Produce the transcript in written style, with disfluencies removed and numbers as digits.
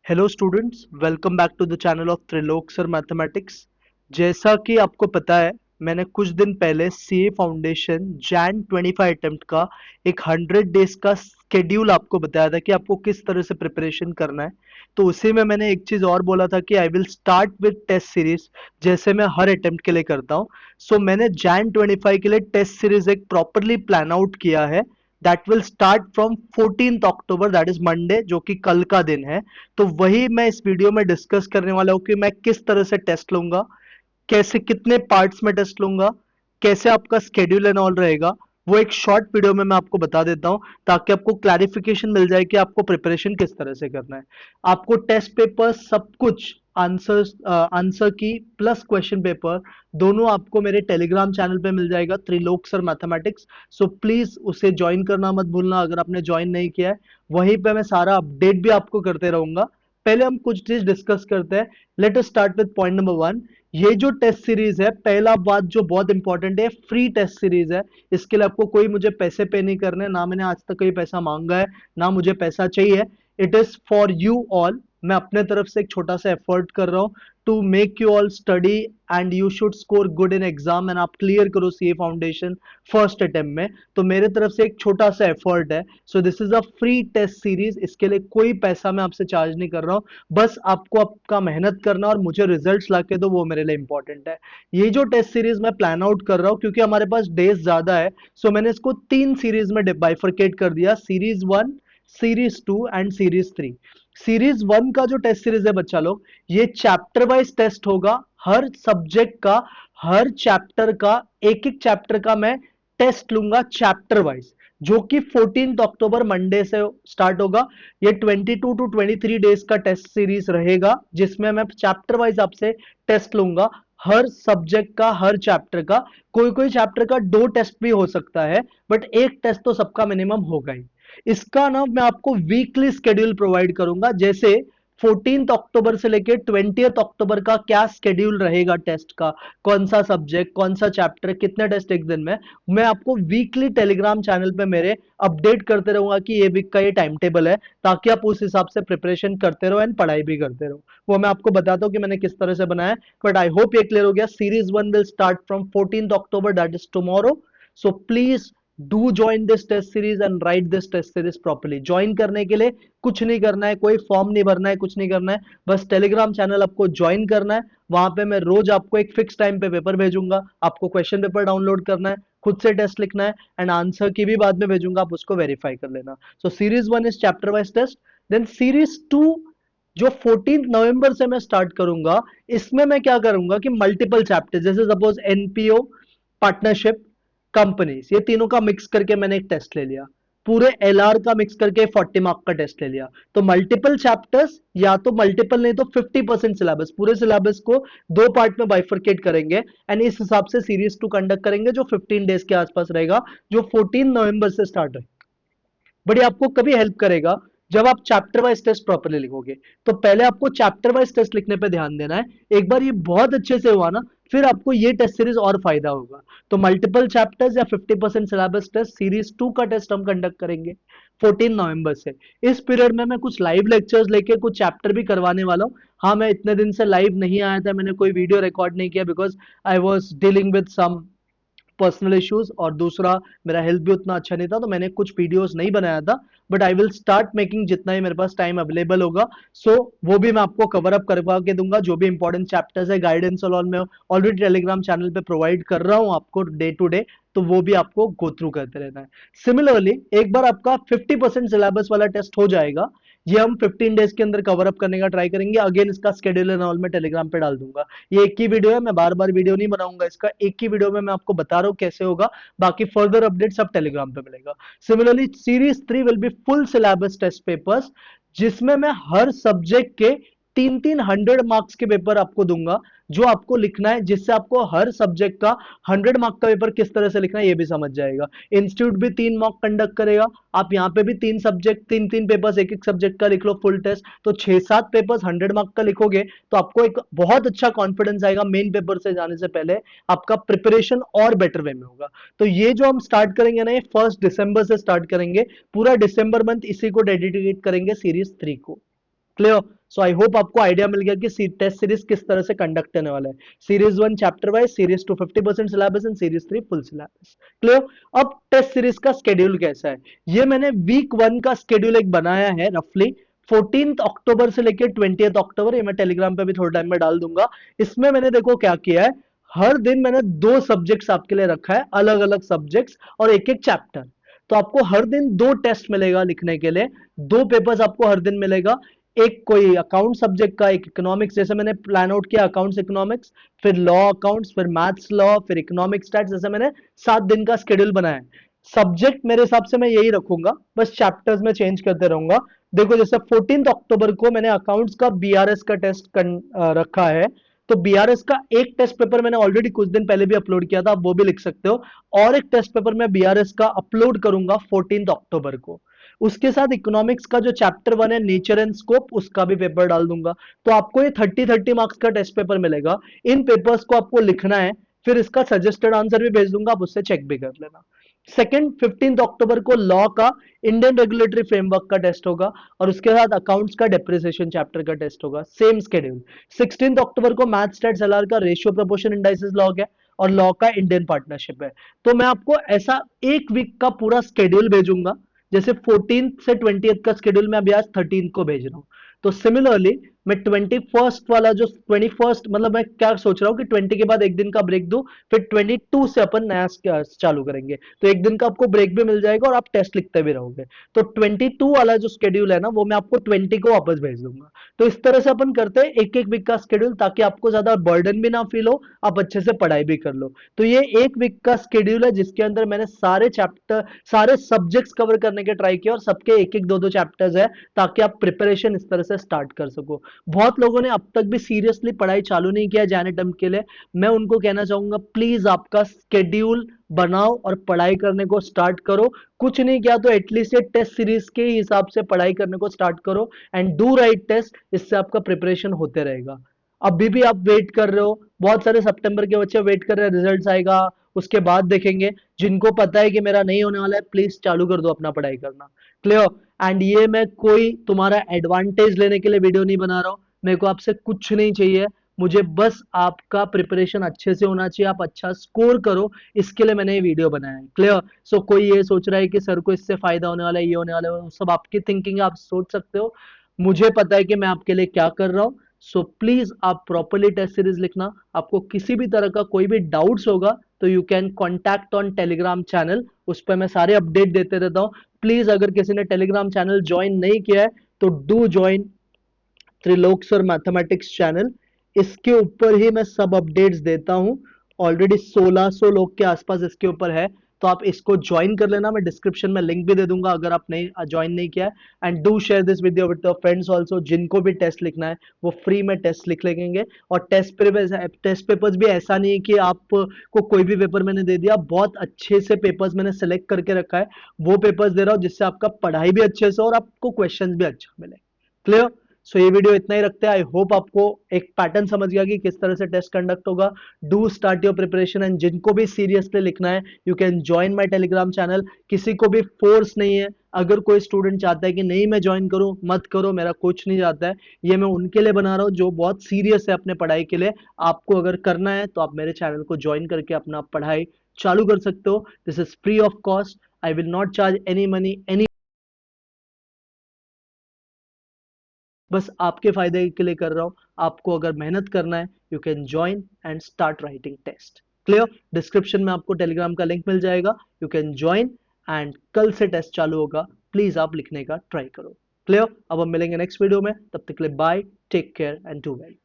Hello students, welcome back to the channel of Trilok sir mathematics. जैसा कि आपको पता है, मैंने कुछ दिन पहले सीए फाउंडेशन जैन 25 अटेम्प्ट का एक 100 डेज का स्केड्यूल आपको बताया था कि आपको किस तरह से प्रिपरेशन करना है। तो उसी में मैंने एक चीज और बोला था कि I will start with test series, जैसे मैं हर अटेम्प्ट के लिए करता हूँ। सो मैंने जैन 25 के लिए टेस्ट सीरीज एक प्रॉपरली प्लान आउट किया है। That will start from 14th October, that is Monday, जो कि कल का दिन है। तो वही मैं इस वीडियो में डिस्कस करने वाला हूं कि मैं किस तरह से टेस्ट लूंगा, कैसे कितने पार्ट्स में टेस्ट लूंगा, कैसे आपका स्केड्यूल एंड ऑल रहेगा। वो एक शॉर्ट वीडियो में मैं आपको बता देता हूं, ताकि आपको क्लैरिफिकेशन मिल जाए कि आपको प्रिपरेशन किस तरह से करना है। आपको टेस्ट पेपर सब कुछ, आंसर की प्लस क्वेश्चन पेपर, दोनों आपको मेरे टेलीग्राम चैनल पे मिल जाएगा, Trilok sir mathematics. So please उसे ज्वाइन करना मत भूलना अगर आपने ज्वाइन नहीं किया है। वहीं पे मैं सारा अपडेट भी आपको करते रहूंगा। पहले हम कुछ चीज डिस्कस करते हैं। Let us start with point number 1। ये जो टेस्ट सीरीज है, पहला बात जो बहुत इंपॉर्टेंट है, फ्री टेस्ट सीरीज है। इसके लिए आपको कोई मुझे पैसे पे नहीं करने, ना मैंने आज तक कोई पैसा मांगा है, ना मुझे पैसा चाहिए। It is for you all. मैं अपने तरफ से एक छोटा सा एफर्ट कर रहा हूँ to make you all study and you should score good in exam, and आप क्लियर करो सीए फाउंडेशन फर्स्ट अटेम्प्ट में। तो मेरे तरफ से एक छोटा सा एफर्ट है। So this is a free test series. इसके लिए कोई पैसा मैं आपसे चार्ज नहीं कर रहा हूँ। बस आपको आपका मेहनत करना और मुझे रिजल्ट्स लाके दो, वो मेरे लिए इंपॉर्टेंट है। ये जो टेस्ट सीरीज मैं प्लान आउट कर रहा हूँ, क्योंकि हमारे पास डेज ज्यादा है, सो मैंने इसको 3 सीरीज में बाइफरकेट कर दिया: series 1, series 2 and series 3। Series 1 का जो टेस्ट सीरीज है बच्चा लोग, ये चैप्टर वाइज टेस्ट होगा। हर सब्जेक्ट का, हर चैप्टर का, एक एक चैप्टर का मैं टेस्ट लूंगा चैप्टर वाइज, जो कि 14 अक्टूबर मंडे से स्टार्ट होगा। ये 22 टू 23 डेज का टेस्ट सीरीज रहेगा, जिसमें मैं चैप्टर वाइज आपसे टेस्ट लूंगा, हर सब्जेक्ट का, हर चैप्टर का। कोई कोई चैप्टर का 2 टेस्ट भी हो सकता है, बट एक टेस्ट तो सबका मिनिमम होगा ही। इसका ना मैं आपको वीकली स्केड्यूल प्रोवाइड करूंगा। जैसे 14 अक्टूबर से लेकर 20 अक्टूबर का क्या स्केड्यूल रहेगा टेस्ट का, कौन सा सब्जेक्ट, कौन सा चैप्टर, कितने टेस्ट एक दिन में, मैं आपको वीकली टेलीग्राम चैनल पे मेरे अपडेट करते रहूंगा कि ये वीक का ये टाइम टेबल है, ताकि आप उस हिसाब से प्रिपरेशन करते रहो एंड पढ़ाई भी करते रहो। वो मैं आपको बताता हूँ कि मैंने किस तरह से बनाया। बट आई होप ये क्लियर हो गया। Series 1 will start from 14 October, that is tomorrow. So please do join this test series and write this test series properly. Join करने के लिए कुछ नहीं करना है, कोई फॉर्म नहीं भरना है, कुछ नहीं करना है। बस टेलीग्राम चैनल आपको ज्वाइन करना है। वहां पे मैं रोज आपको एक फिक्स टाइम पे पेपर भेजूंगा। आपको क्वेश्चन पेपर डाउनलोड करना है, खुद से टेस्ट लिखना है, एंड आंसर की भी बाद में भेजूंगा, आप उसको वेरीफाई कर लेना। So series 1 is chapter wise test. Then series 2, जो 14 नवंबर से मैं स्टार्ट करूंगा, इसमें मैं क्या करूंगा कि मल्टीपल चैप्टर, जैसे सपोज एनपीओ, पार्टनरशिप, कंपनीज, ये तीनों का मिक्स करके मैंने एक टेस्ट ले लिया। पूरे एलआर का मिक्स करके 40 मार्क का टेस्ट ले लिया। तो मल्टीपल चैप्टर्स, या तो मल्टीपल नहीं तो 50% सिलेबस, पूरे सिलेबस को 2 पार्ट में बाइफरकेट करेंगे, एंड इस हिसाब से सीरीज 2 कंडक्ट करेंगे, जो 15 डेज के आसपास रहेगा, जो 14 नवंबर से स्टार्ट है। बट ये आपको कभी हेल्प करेगा जब आप चैप्टर वाइज टेस्ट प्रॉपरली लिखोगे। तो पहले आपको चैप्टर वाइज टेस्ट लिखने पे ध्यान देना है। एक बार ये बहुत अच्छे से हुआ ना, फिर आपको ये टेस्ट सीरीज और फायदा होगा। तो मल्टीपल चैप्टर्स या 50% सिलेबस टेस्ट, सीरीज 2 का टेस्ट हम कंडक्ट करेंगे 14 नवंबर से। इस पीरियड में मैं कुछ लाइव लेक्चर्स लेके कुछ चैप्टर भी करवाने वाला हूँ। हाँ, मैं इतने दिन से लाइव नहीं आया था, मैंने कोई वीडियो रिकॉर्ड नहीं किया, because I was dealing with some personal issues, और दूसरा मेरा हेल्थ भी उतना अच्छा नहीं था, तो मैंने कुछ वीडियोस नहीं बनाया था। But I will start making जितना ही मेरे पास टाइम अवेलेबल होगा। सो वो भी मैं आपको कवर अप करवा के दूंगा। जो भी इंपॉर्टेंट चैप्टर्स है, गाइडेंस और ऑल, मैं ऑलरेडी टेलीग्राम चैनल पे प्रोवाइड कर रहा हूँ आपको डे टू डे। तो वो भी आपको गो थ्रू करते रहना है। सिमिलरली, एक बार आपका 50% सिलेबस वाला टेस्ट हो जाएगा, ये हम 15 डेज के अंदर कवर अप करने का ट्राई करेंगे। अगेन इसका स्केड्यूल एंड ऑल मैं टेलीग्राम पे डाल दूंगा। ये एक ही वीडियो है, मैं बार बार वीडियो नहीं बनाऊंगा इसका, एक ही वीडियो में मैं आपको बता रहा हूँ कैसे होगा। बाकी फर्दर अपडेट सब टेलीग्राम पे मिलेगा। Similarly series 3 will be full syllabus test papers, जिसमें मैं हर सब्जेक्ट के 300 मार्क्स के पेपर आपको दूंगा, जो आपको लिखना है, जिससे आपको हर सब्जेक्ट का 100 मार्क का पेपर किस तरह से लिखना है ये भी समझ जाएगा। इंस्टीट्यूट भी 3 मॉक कंडक्ट करेगा। आप यहाँ पे भी 3 सब्जेक्ट, 3-3 पेपर्स एक एक सब्जेक्ट का लिख लो फुल टेस्ट, तो 6-7 पेपर्स 100 मार्क का लिखोगे, तो आपको एक बहुत अच्छा कॉन्फिडेंस आएगा। मेन पेपर से जाने से पहले आपका प्रिपरेशन और बेटर वे में होगा। तो ये जो हम स्टार्ट करेंगे ना, ये 1 दिसंबर से स्टार्ट करेंगे। पूरा दिसंबर मंथ इसी को डेडिकेट करेंगे सीरीज 3 को। क्लियर? सो आई होप आपको आइडिया मिल गया कि टेस्ट सीरीज किस तरह से कंडक्ट करने वाला है। Series 1 chapter wise, series 2 50% syllabus and series 3 full syllabus. Clear. अब टेस्ट सीरीज का स्केड्यूल कैसा है, ये मैंने वीक 1 का स्केड्यूल एक बनाया है रफली 14 अक्टूबर से लेकर 20 अक्टूबर, ये मैं टेलीग्राम पे भी थोड़ा टाइम में डाल दूंगा। इसमें मैंने देखो क्या किया है, हर दिन मैंने 2 सब्जेक्ट्स आपके लिए रखा है, अलग अलग सब्जेक्ट्स और एक एक चैप्टर। तो आपको हर दिन 2 टेस्ट मिलेगा लिखने के लिए, 2 पेपर्स आपको हर दिन मिलेगा। एक कोई अकाउंट सब्जेक्ट का, एक इकोनॉमिक्स, जैसे मैंने प्लान आउट किया अकाउंट्स इकोनॉमिक्स, फिर लॉ अकाउंट्स, फिर मैथ्स लॉ, फिर इकोनॉमिक्स स्टैट्स, जैसे मैंने 7 दिन का शेड्यूल बनाया है। सब्जेक्ट मेरे हिसाब से मैं यही रखूंगा, बस चैप्टर्स में चेंज करते रहूंगा। देखो जैसे 14 अक्टूबर को मैंने अकाउंट्स का बीआरएस का टेस्ट रखा है, तो बीआरएस का एक टेस्ट पेपर मैंने ऑलरेडी कुछ दिन पहले भी अपलोड किया था, आप वो भी लिख सकते हो। और एक टेस्ट पेपर मैं बीआरएस का अपलोड करूंगा 14 अक्टूबर को। उसके साथ इकोनॉमिक्स का जो चैप्टर 1 है नेचर एंड स्कोप, उसका भी पेपर डाल दूंगा। तो आपको ये 30 मार्क्स का टेस्ट पेपर मिलेगा। इन पेपर्स को आपको लिखना है, फिर इसका सजेस्टेड आंसर भी भेज दूंगा, आप उससे चेक भी कर लेना। सेकेंड 15 अक्टूबर को लॉ का इंडियन रेगुलेटरी फ्रेमवर्क का टेस्ट होगा, और उसके साथ अकाउंट्स का डेप्रिसिएशन चैप्टर का टेस्ट होगा, सेम स्केड्यूल। 16 अक्टूबर को मैथ्स स्टैट्स एलआर का रेशियो प्रोपोर्शन इंडाइसिस लॉ है, और लॉ का इंडियन पार्टनरशिप है। तो मैं आपको ऐसा एक वीक का पूरा स्केड्यूल भेजूंगा, जैसे 14 से 20 का स्केड्यूल मैं अभी आज 13 को भेज रहा हूँ। तो सिमिलरली मैं 21 वाला जो 21, मतलब मैं क्या सोच रहा हूँ कि 20 के बाद एक दिन का ब्रेक दूं, फिर 22 से अपन नया चालू करेंगे, तो एक दिन का आपको ब्रेक भी मिल जाएगा और आप टेस्ट लिखते भी रहोगे। तो 22 वाला जो शेड्यूल है ना, वो मैं आपको 20 को वापस भेज दूंगा। तो इस तरह से अपन करते हैं एक एक वीक का शेड्यूल, ताकि आपको ज्यादा बर्डन भी ना फील हो, आप अच्छे से पढ़ाई भी कर लो। तो ये एक वीक का शेड्यूल है, जिसके अंदर मैंने सारे चैप्टर, सारे सब्जेक्ट्स कवर करने के ट्राई किया, और सबके एक एक दो दो चैप्टर्स है, ताकि आप प्रिपरेशन इस तरह से स्टार्ट कर सको। बहुत लोगों ने अब तक भी सीरियसली पढ़ाई चालू नहीं किया जैन अटेम्प्ट के लिए, मैं उनको कहना चाहूंगा प्लीज आपका स्केड्यूल बनाओ और पढ़ाई करने को स्टार्ट करो। कुछ नहीं किया तो एटलीस्ट ये टेस्ट सीरीज के हिसाब से पढ़ाई करने को स्टार्ट करो, एंड डू राइट टेस्ट, इससे आपका प्रिपरेशन होते रहेगा। अभी भी आप वेट कर रहे हो, बहुत सारे सितंबर के बच्चे वेट कर रहे हैं, रिजल्ट्स आएगा उसके बाद देखेंगे। जिनको पता है कि मेरा नहीं होने वाला है, प्लीज चालू कर दो अपना पढ़ाई करना। क्लियर। एंड ये मैं कोई तुम्हारा एडवांटेज लेने के लिए वीडियो नहीं बना रहा हूं, मेरे को आपसे कुछ नहीं चाहिए, मुझे बस आपका प्रिपरेशन अच्छे से होना चाहिए, आप अच्छा स्कोर करो, इसके लिए मैंने ये वीडियो बनाया है। क्लियर। सो कोई ये सोच रहा है कि सर को इससे फायदा होने वाला है, ये होने वाला है, वो सब आपकी थिंकिंग है, आप सोच सकते हो। मुझे पता है कि मैं आपके लिए क्या कर रहा हूं। सो प्लीज आप प्रॉपरली टेस्ट सीरीज लिखना। आपको किसी भी तरह का कोई भी डाउट्स होगा तो you can contact on Telegram channel, उस पर मैं सारे अपडेट देते रहता हूँ। प्लीज अगर किसी ने टेलीग्राम चैनल ज्वाइन नहीं किया है तो do join Trilok sir mathematics channel. इसके ऊपर ही मैं सब अपडेट्स देता हूं, ऑलरेडी 1600 लोग के आसपास इसके ऊपर है, तो आप इसको ज्वाइन कर लेना। मैं डिस्क्रिप्शन में लिंक भी दे दूंगा अगर आप नहीं ज्वाइन नहीं किया है। And do share this video with your friends also, जिनको भी टेस्ट लिखना है वो फ्री में टेस्ट लिख लेंगे। और टेस्ट पेपर्स भी ऐसा नहीं है कि आपको कोई भी पेपर मैंने दे दिया, बहुत अच्छे से पेपर्स मैंने सेलेक्ट करके रखा है, वो पेपर्स दे रहा हूँ जिससे आपका पढ़ाई भी अच्छे से और आपको क्वेश्चन भी अच्छा मिले। क्लियर। सो ये वीडियो इतना ही रखते हैं। आई होप आपको एक पैटर्न समझ गया कि किस तरह से टेस्ट कंडक्ट होगा। Do start your preparation, and जिनको भी सीरियसली लिखना है you can join my Telegram channel. किसी को भी फोर्स नहीं है, अगर कोई स्टूडेंट चाहता है कि नहीं मैं ज्वाइन करूं, मत करो, मेरा कुछ नहीं चाहता है, ये मैं उनके लिए बना रहा हूं जो बहुत सीरियस है अपने पढ़ाई के लिए। आपको अगर करना है तो आप मेरे चैनल को ज्वाइन करके अपना पढ़ाई चालू कर सकते हो। This is free of cost, I will not charge any money, any, बस आपके फायदे के लिए कर रहा हूं। आपको अगर मेहनत करना है you can join and start writing test. Clear. Description में आपको टेलीग्राम का लिंक मिल जाएगा, यू कैन ज्वाइन, एंड कल से टेस्ट चालू होगा, प्लीज आप लिखने का ट्राई करो। क्लियर। अब हम मिलेंगे नेक्स्ट वीडियो में, तब तक के लिए bye, take care and do well.